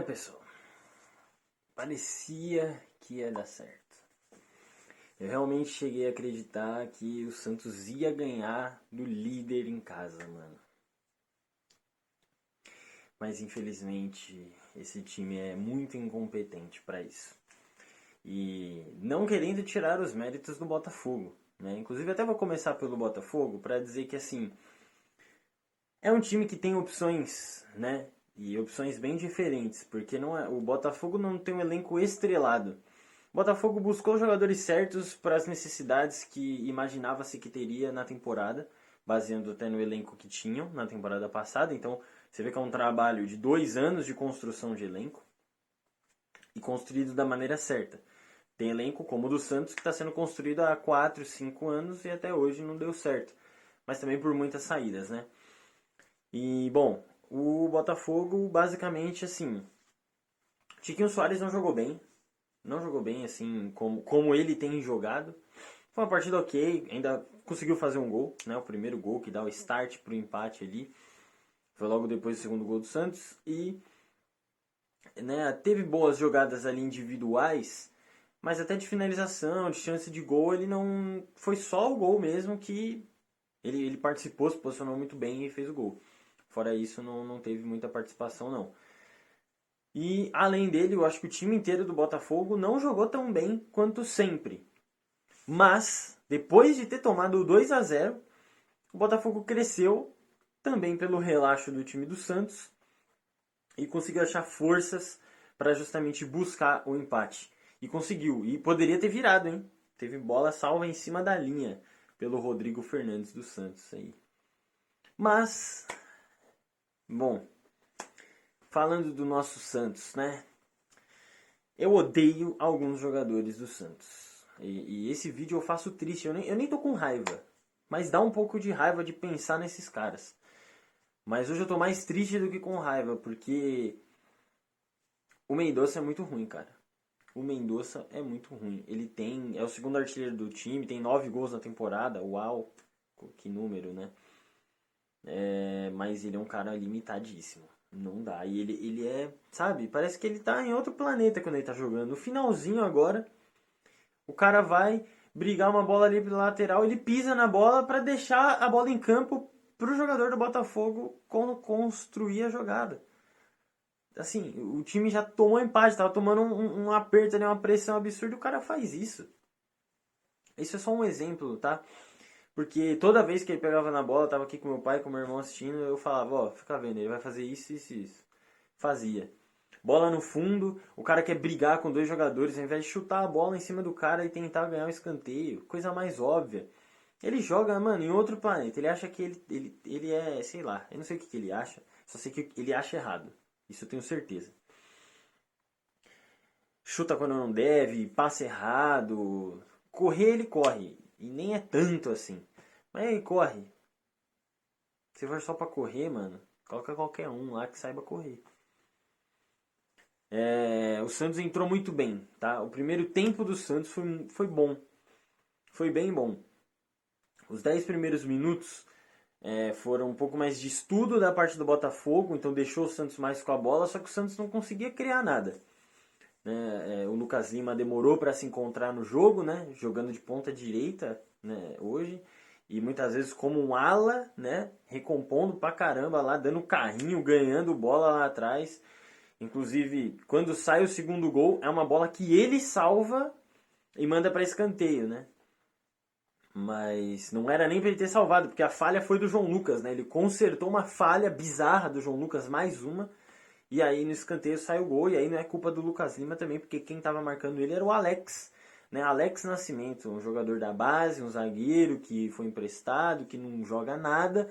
Pessoal, parecia que ia dar certo. Eu realmente cheguei a acreditar que o Santos ia ganhar do líder em casa, mano. Mas infelizmente esse time é muito incompetente pra isso. E não querendo tirar os méritos do Botafogo, né? Inclusive até vou começar pelo Botafogo pra dizer que assim, é um time que tem opções, né? E opções bem diferentes, porque não é, o Botafogo não tem um elenco estrelado. O Botafogo buscou os jogadores certos para as necessidades que imaginava-se que teria na temporada, baseando até no elenco que tinham na temporada passada. Então, você vê que é um trabalho de 2 anos de construção de elenco e construído da maneira certa. Tem elenco como o do Santos que está sendo construído há 4, 5 anos e até hoje não deu certo. Mas também por muitas saídas, né? E, bom, o Botafogo basicamente assim. Tiquinho Soares não jogou bem. Não jogou bem assim como ele tem jogado. Foi uma partida ok, ainda conseguiu fazer um gol, né? O primeiro gol que dá o start pro empate ali. Foi logo depois do segundo gol do Santos. E né, teve boas jogadas ali individuais, mas até de finalização, de chance de gol, ele não. Foi só o gol mesmo que ele participou, se posicionou muito bem e fez o gol. Fora isso, não teve muita participação, não. E além dele, eu acho que o time inteiro do Botafogo não jogou tão bem quanto sempre. Mas, depois de ter tomado o 2-0, o Botafogo cresceu também pelo relaxo do time do Santos e conseguiu achar forças para justamente buscar o empate. E conseguiu. E poderia ter virado, hein? Teve bola salva em cima da linha pelo Rodrigo Fernandes do Santos aí. Mas, bom, falando do nosso Santos, né? Eu odeio alguns jogadores do Santos. E esse vídeo eu faço triste. Eu nem tô com raiva. Mas dá um pouco de raiva de pensar nesses caras. Mas hoje eu tô mais triste do que com raiva, porque o Mendonça é muito ruim, cara. O Mendonça é muito ruim. Ele é o segundo artilheiro do time, tem 9 gols na temporada. Uau, que número, né? Mas ele é um cara limitadíssimo. Não dá. E ele é, sabe, parece que ele tá em outro planeta quando ele tá jogando. No finalzinho agora, o cara vai brigar uma bola ali pela lateral, ele pisa na bola para deixar a bola em campo pro jogador do Botafogo construir a jogada. Assim, o time já tomou empate, tava tomando um aperto ali, uma pressão absurda, o cara faz isso. Isso é só um exemplo, tá? Porque toda vez que ele pegava na bola, eu tava aqui com meu pai, com meu irmão assistindo, eu falava, ó, fica vendo, ele vai fazer isso, isso, isso. Fazia. Bola no fundo, o cara quer brigar com dois jogadores, ao invés de chutar a bola em cima do cara e tentar ganhar um escanteio, coisa mais óbvia. Ele joga, mano, em outro planeta. Ele acha que ele é, sei lá, eu não sei o que ele acha, só sei que ele acha errado. Isso eu tenho certeza. Chuta quando não deve, passa errado. Correr ele corre, e nem é tanto assim. Mas ele corre. Se for só pra correr, mano, coloca qualquer um lá que saiba correr. O Santos entrou muito bem, tá? O primeiro tempo do Santos foi bom. Foi bem bom. Os 10 primeiros minutos foram um pouco mais de estudo da parte do Botafogo, então deixou o Santos mais com a bola, só que o Santos não conseguia criar nada. O Lucas Lima demorou para se encontrar no jogo, né? Jogando de ponta direita, né? Hoje. E muitas vezes como um ala, né? Recompondo pra caramba lá, dando carrinho, ganhando bola lá atrás. Inclusive, quando sai o segundo gol, é uma bola que ele salva e manda para escanteio, né? Mas não era nem para ele ter salvado, porque a falha foi do João Lucas, né? Ele consertou uma falha bizarra do João Lucas, mais uma, e aí no escanteio sai o gol, e aí não é culpa do Lucas Lima também, porque quem estava marcando ele era o Alex, né? Alex Nascimento, um jogador da base, um zagueiro que foi emprestado, que não joga nada,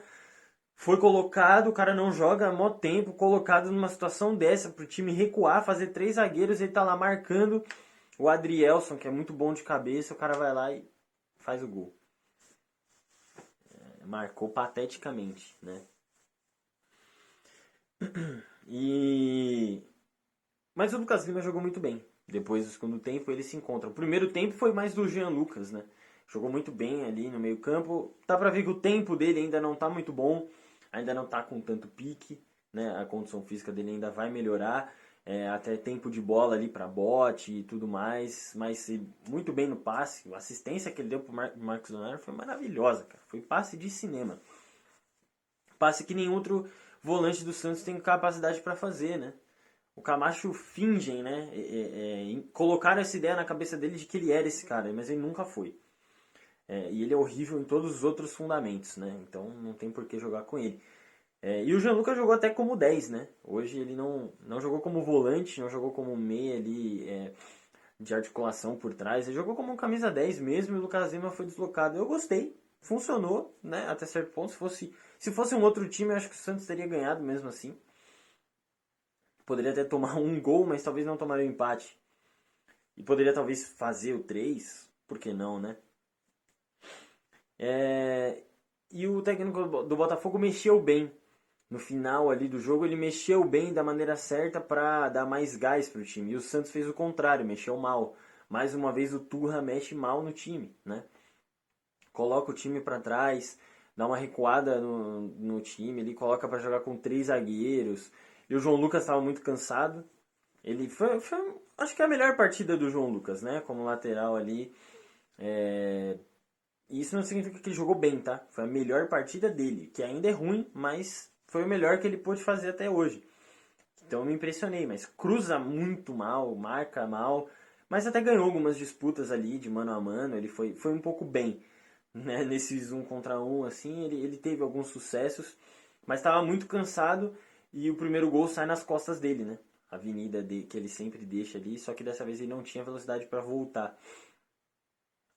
foi colocado, o cara não joga há mó tempo, colocado numa situação dessa pro time recuar, fazer 3 zagueiros, ele tá lá marcando o Adrielson, que é muito bom de cabeça, o cara vai lá e faz o gol. Marcou pateticamente, né? Mas o Lucas Lima jogou muito bem. Depois do segundo tempo ele se encontra. O primeiro tempo foi mais do Jean Lucas, né? Jogou muito bem ali no meio campo. Dá pra ver que o tempo dele ainda não tá muito bom. Ainda não tá com tanto pique, né? A condição física dele ainda vai melhorar. até tempo de bola ali para bote e tudo mais, mas muito bem no passe. A assistência que ele deu pro Marcos Leonardo foi maravilhosa, cara. Foi passe de cinema. Passe que nenhum outro volante do Santos tem capacidade para fazer, né? O Camacho fingem, né? Colocaram essa ideia na cabeça dele de que ele era esse cara, mas ele nunca foi. E ele é horrível em todos os outros fundamentos, né? Então não tem por que jogar com ele. E o Jean Lucas jogou até como 10, né? Hoje ele não jogou como volante, não jogou como meia ali de articulação por trás. Ele jogou como um camisa 10 mesmo e o Lucas Lima foi deslocado. Eu gostei, funcionou, né? Até certo ponto. Se fosse um outro time, eu acho que o Santos teria ganhado mesmo assim. Poderia até tomar um gol, mas talvez não tomaria o empate. E poderia talvez fazer o 3, por que não, né? E o técnico do Botafogo mexeu bem. No final ali do jogo, ele mexeu bem da maneira certa para dar mais gás pro time. E o Santos fez o contrário, mexeu mal. Mais uma vez o Turra mexe mal no time, né? Coloca o time para trás, dá uma recuada no time, ele coloca para jogar com 3 zagueiros. E o João Lucas estava muito cansado. Ele foi, acho que é a melhor partida do João Lucas, né? Como lateral ali. E isso não significa que ele jogou bem, tá? Foi a melhor partida dele, que ainda é ruim, mas foi o melhor que ele pôde fazer até hoje. Então eu me impressionei, mas cruza muito mal, marca mal, mas até ganhou algumas disputas ali de mano a mano, ele foi um pouco bem, né? Nesses 1 contra 1, assim, ele teve alguns sucessos, mas estava muito cansado e o primeiro gol sai nas costas dele, né? A avenida que ele sempre deixa ali, só que dessa vez ele não tinha velocidade para voltar.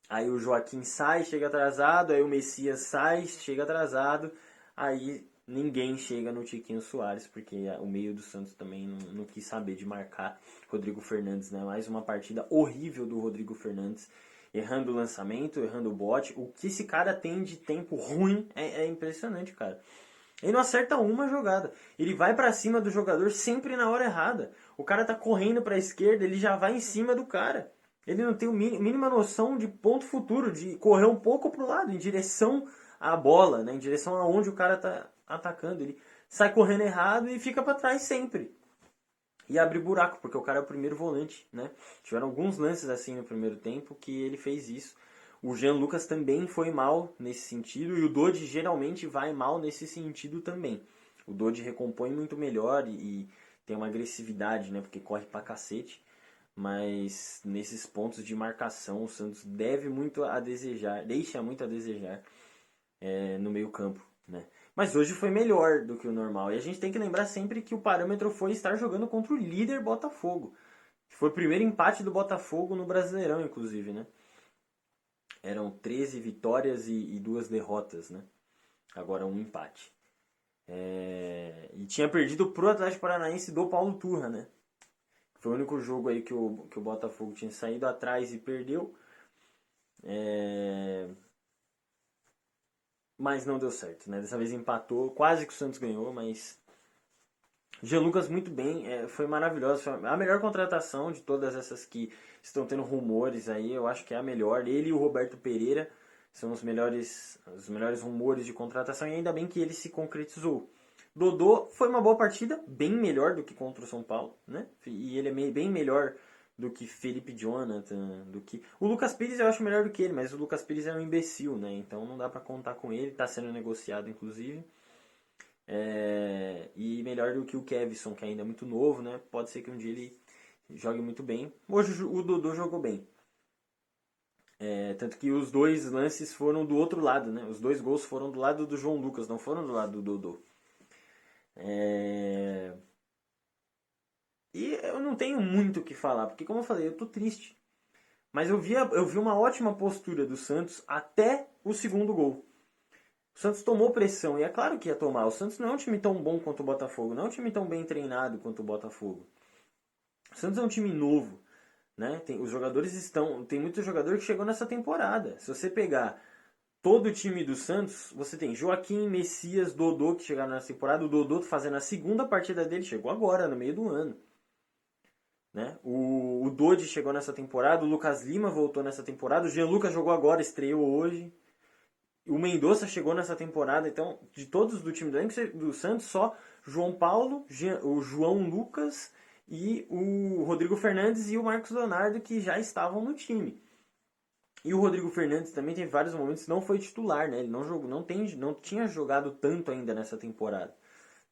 Aí o Joaquim sai, chega atrasado, aí o Messias sai, chega atrasado, aí ninguém chega no Tiquinho Soares, porque o meio do Santos também não quis saber de marcar Rodrigo Fernandes, né? Mais uma partida horrível do Rodrigo Fernandes, errando o lançamento, errando o bote. O que esse cara tem de tempo ruim é impressionante, cara. Ele não acerta uma jogada. Ele vai pra cima do jogador sempre na hora errada. O cara tá correndo pra esquerda, ele já vai em cima do cara. Ele não tem a mínima noção de ponto futuro, de correr um pouco pro lado, em direção à bola, né? Em direção aonde o cara tá atacando. Ele sai correndo errado e fica pra trás sempre. E abre buraco, porque o cara é o primeiro volante, né? Tiveram alguns lances assim no primeiro tempo que ele fez isso. O Jean Lucas também foi mal nesse sentido e o Dodi geralmente vai mal nesse sentido também. O Dodi recompõe muito melhor e tem uma agressividade, né? Porque corre pra cacete. Mas nesses pontos de marcação o Santos deve muito a desejar, deixa muito a desejar no meio campo, né? Mas hoje foi melhor do que o normal. E a gente tem que lembrar sempre que o parâmetro foi estar jogando contra o líder Botafogo. Foi o primeiro empate do Botafogo no Brasileirão, inclusive, né? Eram 13 vitórias e 2 derrotas, né? Agora um empate. E tinha perdido pro Atlético Paranaense do Paulo Turra, né? Foi o único jogo aí que o Botafogo tinha saído atrás e perdeu. Mas não deu certo, né? Dessa vez empatou, quase que o Santos ganhou, mas... Jean Lucas muito bem, foi maravilhoso. Foi a melhor contratação de todas essas que estão tendo rumores aí. Eu acho que é a melhor. Ele e o Roberto Pereira são os melhores rumores de contratação e ainda bem que ele se concretizou. Dodô foi uma boa partida, bem melhor do que contra o São Paulo, né? E ele é bem melhor do que Felipe Jonathan, do que... O Lucas Pires eu acho melhor do que ele, mas o Lucas Pires é um imbecil, né? Então não dá pra contar com ele, tá sendo negociado inclusive. E melhor do que o Kevson, que ainda é muito novo, né? Pode ser que um dia ele jogue muito bem. Hoje o Dodô jogou bem. Tanto que os 2 lances foram do outro lado, né? Os 2 gols foram do lado do João Lucas, não foram do lado do Dodô. E eu não tenho muito o que falar, porque como eu falei, eu tô triste. Mas eu vi uma ótima postura do Santos até o segundo gol. O Santos tomou pressão, e é claro que ia tomar. O Santos não é um time tão bom quanto o Botafogo, não é um time tão bem treinado quanto o Botafogo. O Santos é um time novo, né? Tem muito jogador que chegou nessa temporada. Se você pegar todo o time do Santos, você tem Joaquim, Messias, Dodô que chegaram nessa temporada. O Dodô fazendo a segunda partida dele, chegou agora, no meio do ano. Né? O Dodi chegou nessa temporada, o Lucas Lima voltou nessa temporada, o Jean Lucas jogou agora, estreou hoje. O Mendonça chegou nessa temporada, então, de todos do time do Santos, só João Paulo, o João Lucas e o Rodrigo Fernandes e o Marcos Leonardo, que já estavam no time. E o Rodrigo Fernandes também teve vários momentos que não foi titular, né? Ele não jogou, não tinha jogado tanto ainda nessa temporada,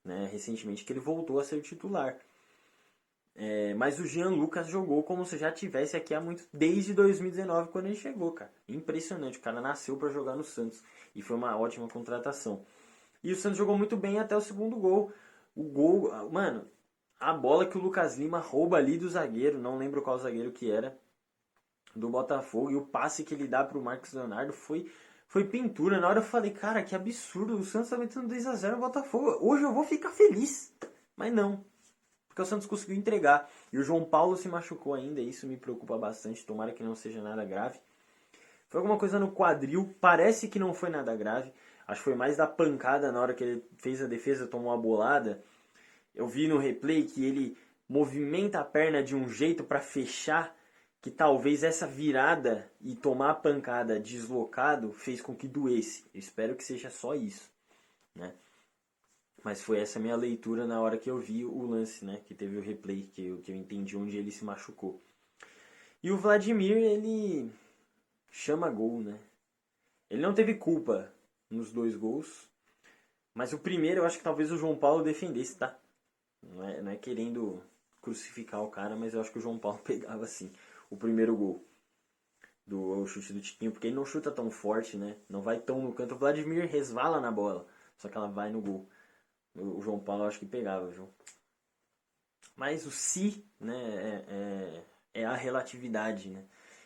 né? Recentemente que ele voltou a ser titular. Mas o Jean Lucas jogou como se já tivesse aqui desde 2019 quando ele chegou, cara. Impressionante, o cara nasceu para jogar no Santos e foi uma ótima contratação. E o Santos jogou muito bem até o segundo gol. O gol, mano, a bola que o Lucas Lima rouba ali do zagueiro, não lembro qual zagueiro que era, do Botafogo, e o passe que ele dá pro Marcos Leonardo foi pintura. Na hora eu falei, cara, que absurdo, o Santos tá metendo 2-0 no Botafogo. Hoje eu vou ficar feliz. Mas não, porque o Santos conseguiu entregar. E o João Paulo se machucou ainda, isso me preocupa bastante, tomara que não seja nada grave. Foi alguma coisa no quadril, parece que não foi nada grave. Acho que foi mais da pancada na hora que ele fez a defesa, tomou a bolada. Eu vi no replay que ele movimenta a perna de um jeito para fechar, que talvez essa virada e tomar a pancada deslocado fez com que doesse. Eu espero que seja só isso, né? Mas foi essa minha leitura na hora que eu vi o lance, né? Que teve o replay, que eu entendi onde ele se machucou. E o Vladimir, ele chama gol, né? Ele não teve culpa nos 2 gols, mas o primeiro eu acho que talvez o João Paulo defendesse, tá? Não é querendo crucificar o cara, mas eu acho que o João Paulo pegava assim o primeiro gol do chute do Tiquinho, porque ele não chuta tão forte, né? Não vai tão no canto. O Vladimir resvala na bola, só que ela vai no gol. O João Paulo eu acho que pegava, João. Mas o se, né, é a relatividade, né?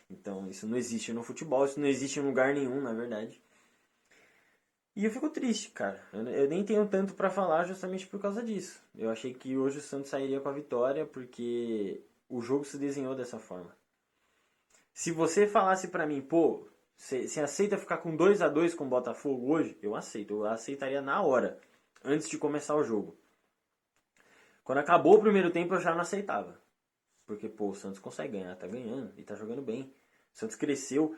Então isso não existe no futebol, isso não existe em lugar nenhum, na verdade. E eu fico triste, cara. Eu nem tenho tanto pra falar justamente por causa disso. Eu achei que hoje o Santos sairia com a vitória porque o jogo se desenhou dessa forma. Se você falasse pra mim, pô, você aceita ficar com 2-2 com o Botafogo hoje? Eu aceito, eu aceitaria na hora, antes de começar o jogo. Quando acabou o primeiro tempo eu já não aceitava. Porque, pô, o Santos consegue ganhar, tá ganhando e tá jogando bem. O Santos cresceu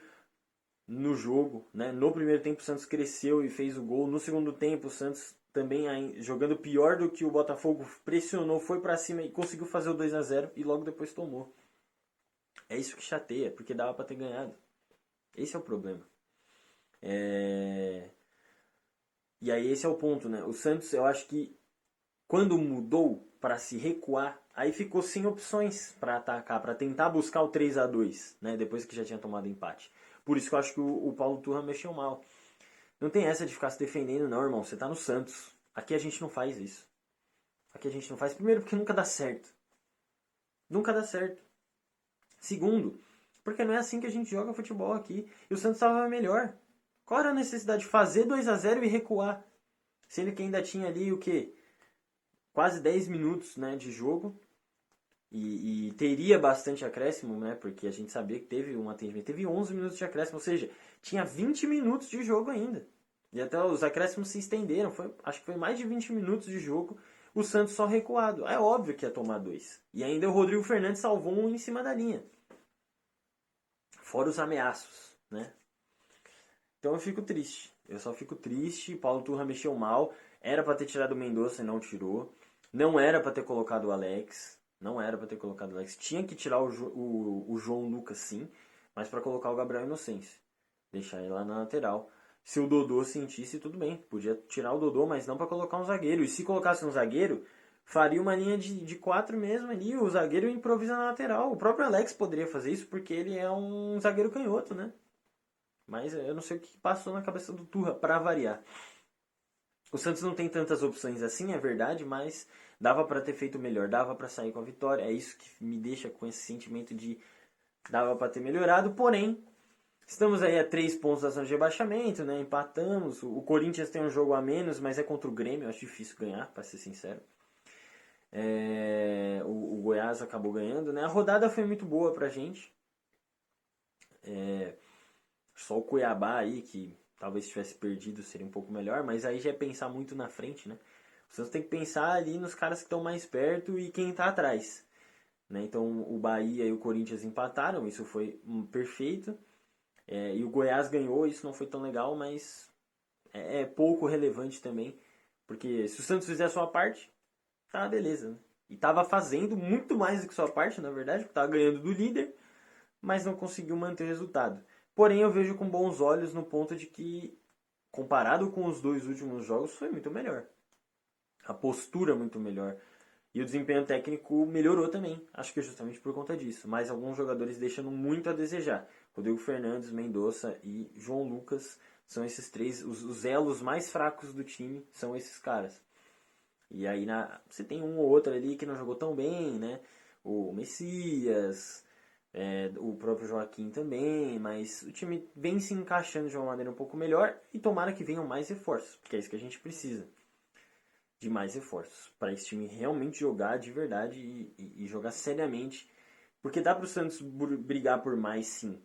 no jogo, né? No primeiro tempo o Santos cresceu e fez o gol. No segundo tempo o Santos também jogando pior do que o Botafogo, pressionou, foi pra cima e conseguiu fazer o 2-0 e logo depois tomou. É isso que chateia, porque dava pra ter ganhado. Esse é o problema. E aí esse é o ponto, né? O Santos, eu acho que quando mudou para se recuar, aí ficou sem opções para atacar, para tentar buscar o 3-2, né? Depois que já tinha tomado empate. Por isso que eu acho que o Paulo Turra mexeu mal. Não tem essa de ficar se defendendo, não, irmão. Você tá no Santos. Aqui a gente não faz isso. Aqui a gente não faz. Primeiro, porque nunca dá certo. Nunca dá certo. Segundo, porque não é assim que a gente joga futebol aqui. E o Santos estava melhor. Qual era a necessidade de fazer 2-0 e recuar? Sendo que ainda tinha ali o quê? Quase 10 minutos, né, de jogo. E teria bastante acréscimo, né? Porque a gente sabia que teve um atendimento. Teve 11 minutos de acréscimo, ou seja, tinha 20 minutos de jogo ainda. E até os acréscimos se estenderam. Acho que foi mais de 20 minutos de jogo. O Santos só recuado. É óbvio que ia tomar 2. E ainda o Rodrigo Fernandes salvou um em cima da linha. Fora os ameaços, né? Então eu fico triste. Eu só fico triste. Paulo Turra mexeu mal. Era para ter tirado o Mendonça e não tirou. Não era para ter colocado o Alex. Não era para ter colocado o Alex. Tinha que tirar o João Lucas, sim. Mas para colocar o Gabriel Inocêncio. Deixar ele lá na lateral. Se o Dodô sentisse, tudo bem. Podia tirar o Dodô, mas não para colocar um zagueiro. E se colocasse um zagueiro, faria uma linha de 4 mesmo ali. O zagueiro improvisa na lateral. O próprio Alex poderia fazer isso porque ele é um zagueiro canhoto, né? Mas eu não sei o que passou na cabeça do Turra, para variar. O Santos não tem tantas opções assim, é verdade, mas dava para ter feito melhor, dava para sair com a vitória. É isso que me deixa com esse sentimento de dava para ter melhorado, porém, estamos aí a 3 pontos da zona de rebaixamento, né? Empatamos. O Corinthians tem um jogo a menos, mas é contra o Grêmio, eu acho difícil ganhar, para ser sincero. O Goiás acabou ganhando, né? A rodada foi muito boa pra gente. Só o Cuiabá aí, que talvez tivesse perdido, seria um pouco melhor, mas aí já é pensar muito na frente, né? O Santos tem que pensar ali nos caras que estão mais perto e quem está atrás. Né? Então o Bahia e o Corinthians empataram, isso foi perfeito. E o Goiás ganhou, isso não foi tão legal, mas é pouco relevante também. Porque se o Santos fizer a sua parte, tá beleza. Né? E estava fazendo muito mais do que sua parte, na verdade, porque estava ganhando do líder, mas não conseguiu manter o resultado. Porém, eu vejo com bons olhos no ponto de que, comparado com os 2 últimos jogos, foi muito melhor. A postura muito melhor. E o desempenho técnico melhorou também. Acho que é justamente por conta disso. Mas alguns jogadores deixando muito a desejar. Rodrigo Fernandes, Mendonça e João Lucas são esses três. Os elos mais fracos do time são esses caras. E aí você tem um ou outro ali que não jogou tão bem, né? O Messias, o próprio Joaquim também. Mas o time vem se encaixando de uma maneira um pouco melhor. E tomara que venham mais reforços. Porque é isso que a gente precisa de mais reforços para esse time realmente jogar de verdade e jogar seriamente. Porque dá para o Santos brigar por mais, sim.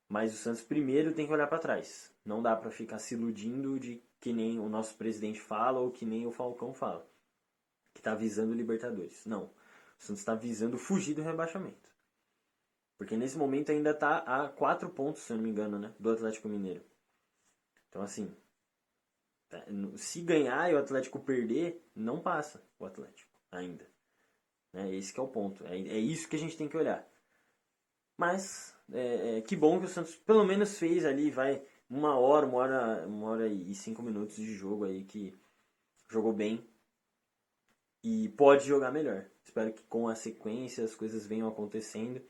Mas o Santos primeiro tem que olhar para trás. Não dá para ficar se iludindo de que nem o nosso presidente fala ou que nem o Falcão fala. Que está visando o Libertadores. Não. O Santos está visando fugir do rebaixamento. Porque nesse momento ainda está a 4 pontos, se eu não me engano, né, do Atlético Mineiro. Então, assim, se ganhar e o Atlético perder, não passa o Atlético ainda. Esse que é o ponto. É isso que a gente tem que olhar. Mas que bom que o Santos pelo menos fez ali, vai, 1 hora e 5 minutos de jogo aí que jogou bem e pode jogar melhor. Espero que com a sequência as coisas venham acontecendo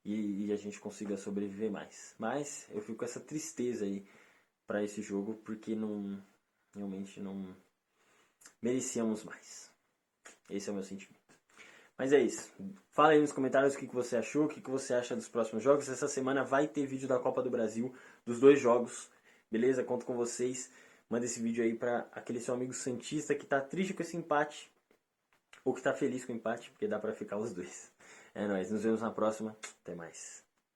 e a gente consiga sobreviver mais. Mas eu fico com essa tristeza aí para esse jogo porque realmente não merecíamos mais. Esse é o meu sentimento. Mas é isso. Fala aí nos comentários o que você achou, o que você acha dos próximos jogos. Essa semana vai ter vídeo da Copa do Brasil, dos 2 jogos. Beleza? Conto com vocês. Manda esse vídeo aí para aquele seu amigo santista que tá triste com esse empate. Ou que tá feliz com o empate, porque dá para ficar os dois. É nóis. Nos vemos na próxima. Até mais.